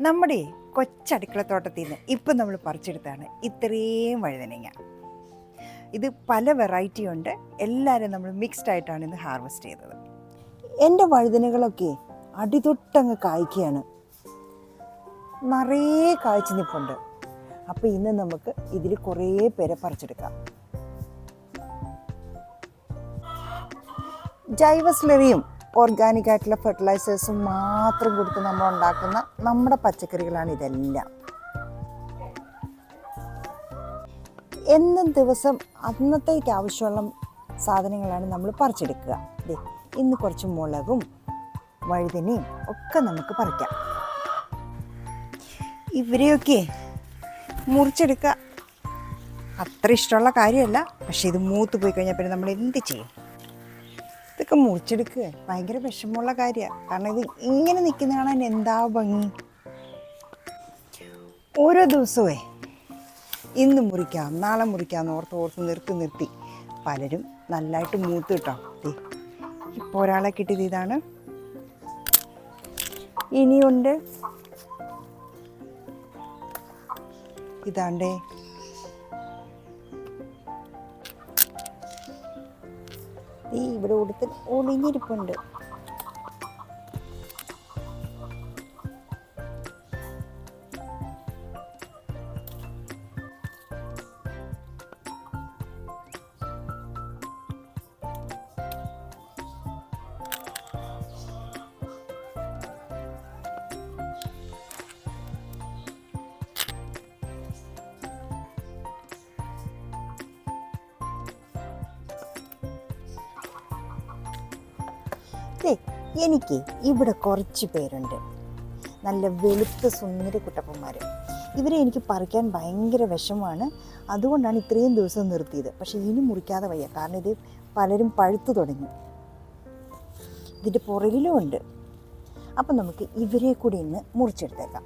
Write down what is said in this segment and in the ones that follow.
നമ്മുടെ കൊച്ചടുക്കളത്തോട്ടത്തിൽ നിന്ന് ഇപ്പം നമ്മൾ പറിച്ചെടുത്താണ് ഇത്രയും വഴുതനങ്ങ. ഇത് പല വെറൈറ്റി ഉണ്ട്, എല്ലാവരും നമ്മൾ മിക്സ്ഡ് ആയിട്ടാണ് ഇന്ന് ഹാർവെസ്റ്റ് ചെയ്തത്. എൻ്റെ വഴുതനകളൊക്കെ അടിതൊട്ടങ്ങ് കായ്ക്കുകയാണ്, നിറയെ കായ്ച്ചു നിൽപ്പുണ്ട്. അപ്പോൾ ഇന്ന് നമുക്ക് ഇതിൽ കുറേ പേരെ പറിച്ചെടുക്കാം. ജൈവ സ്ലറിയും ഓർഗാനിക് ആയിട്ടുള്ള ഫെർട്ടിലൈസേഴ്സും മാത്രം കൊടുത്ത് നമ്മൾ ഉണ്ടാക്കുന്ന നമ്മുടെ പച്ചക്കറികളാണ് ഇതെല്ലാം. എന്നും ദിവസം അന്നത്തേക്ക് ആവശ്യമുള്ള സാധനങ്ങളാണ് നമ്മൾ പറിച്ചെടുക്കുക. ഇന്ന് കുറച്ച് മുളകും വഴുതനയും ഒക്കെ നമുക്ക് പറിക്കാം. ഇവരെയൊക്കെ മുറിച്ചെടുക്കുക അത്ര ഇഷ്ടമുള്ള കാര്യമല്ല, പക്ഷേ ഇത് മൂത്ത് പോയി കഴിഞ്ഞാൽ പിന്നെ നമ്മൾ എന്ത് ചെയ്യും? ഇതൊക്കെ മുറിച്ചെടുക്കുക ഭയങ്കര വിഷമമുള്ള കാര്യമാണ്. കാരണം ഇത് ഇങ്ങനെ നിൽക്കുന്ന കാണാൻ എന്താ ഭംഗി. ഓരോ ദിവസമേ ഇന്ന് മുറിക്കാം നാളെ മുറിക്കാമെന്ന് ഓർത്ത് നിർത്തി പലരും നല്ലതായിട്ട് മൂത്ത് കിട്ടോ. ഇപ്പോൾ ഒരാളെ കിട്ടിയത് ഇതാണ്, ഇനിയുണ്ട് ഇതാണ്ടേ. ഇവിടെ കൊടുത്ത് ഒളിഞ്ഞിരിപ്പുണ്ട്. എനിക്ക് ഇവിടെ കുറച്ച് പേരുണ്ട്, നല്ല വെളുത്ത സുന്ദര കുട്ടപ്പന്മാർ. ഇവരെ എനിക്ക് പറിക്കാൻ ഭയങ്കര വിഷമമാണ്, അതുകൊണ്ടാണ് ഇത്രയും ദിവസം നിർത്തിയത്. പക്ഷേ ഇനി മുറിക്കാതെ വയ്യ, കാരണം ഇത് പലരും പഴുത്തു തുടങ്ങി. ഇതിൻ്റെ പുറകിലും ഉണ്ട്. അപ്പം നമുക്ക് ഇവരെ കൂടി ഇന്ന് മുറിച്ചെടുത്തേക്കാം.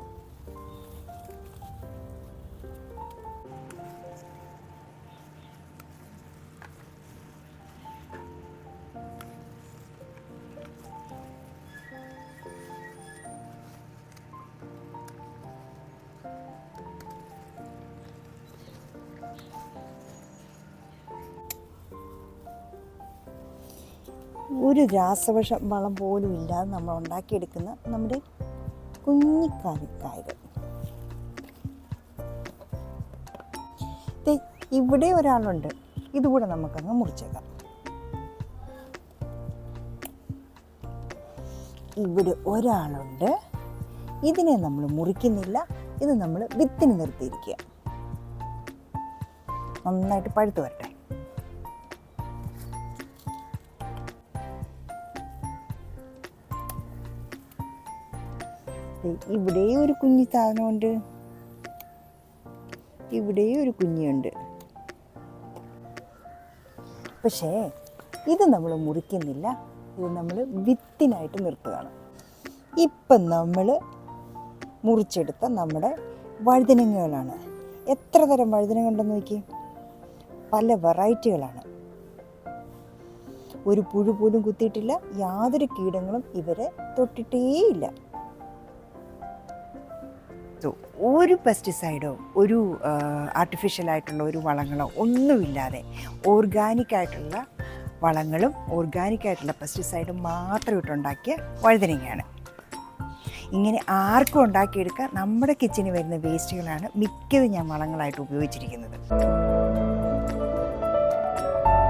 ഒരു രാസവളം പോലും ഇല്ലാതെ നമ്മൾ ഉണ്ടാക്കിയെടുക്കുന്ന നമ്മുടെ കുഞ്ഞിക്കായകൾ. ഇവിടെ ഒരാളുണ്ട്, ഇതുകൂടെ നമുക്കങ്ങ് മുറിച്ചേക്കാം. ഇവിടെ ഒരാളുണ്ട്, ഇതിനെ നമ്മൾ മുറിക്കുന്നില്ല, ഇത് നമ്മൾ വിത്തിന് നിർത്തിയിരിക്കുക. നന്നായിട്ട് പഴുത്ത് വരട്ടെ. ഇവിടെയും ഒരു കുഞ്ഞി സാധനമുണ്ട്, ഇവിടെയും ഒരു കുഞ്ഞുണ്ട്. പക്ഷേ ഇത് നമ്മൾ മുറിക്കുന്നില്ല, ഇത് നമ്മൾ വിത്തിനായിട്ട് നിർത്തുകയാണ്. ഇപ്പം നമ്മൾ മുറിച്ചെടുത്ത നമ്മുടെ വഴുതനങ്ങകളാണ്. എത്ര തരം വഴുതനങ്ങ ഉണ്ടെന്ന് നോക്കി, പല വെറൈറ്റികളാണ്. ഒരു പുഴു പോലും കുത്തിയിട്ടില്ല, യാതൊരു കീടങ്ങളും ഇവരെ തൊട്ടിട്ടേയില്ല. ഒരു പെസ്റ്റിസൈഡോ ഒരു ആർട്ടിഫിഷ്യലായിട്ടുള്ള ഒരു വളങ്ങളോ ഒന്നുമില്ലാതെ ഓർഗാനിക്കായിട്ടുള്ള വളങ്ങളും ഓർഗാനിക്കായിട്ടുള്ള പെസ്റ്റിസൈഡും മാത്രം ഇട്ടുണ്ടാക്കിയ വഴുതനങ്ങയാണ്. ഇങ്ങനെ ആർക്കും ഉണ്ടാക്കിയെടുക്കാൻ നമ്മുടെ കിച്ചണിൽ വരുന്ന വേസ്റ്റുകളാണ് മിക്കതും ഞാൻ വളങ്ങളായിട്ട് ഉപയോഗിച്ചിരിക്കുന്നത്.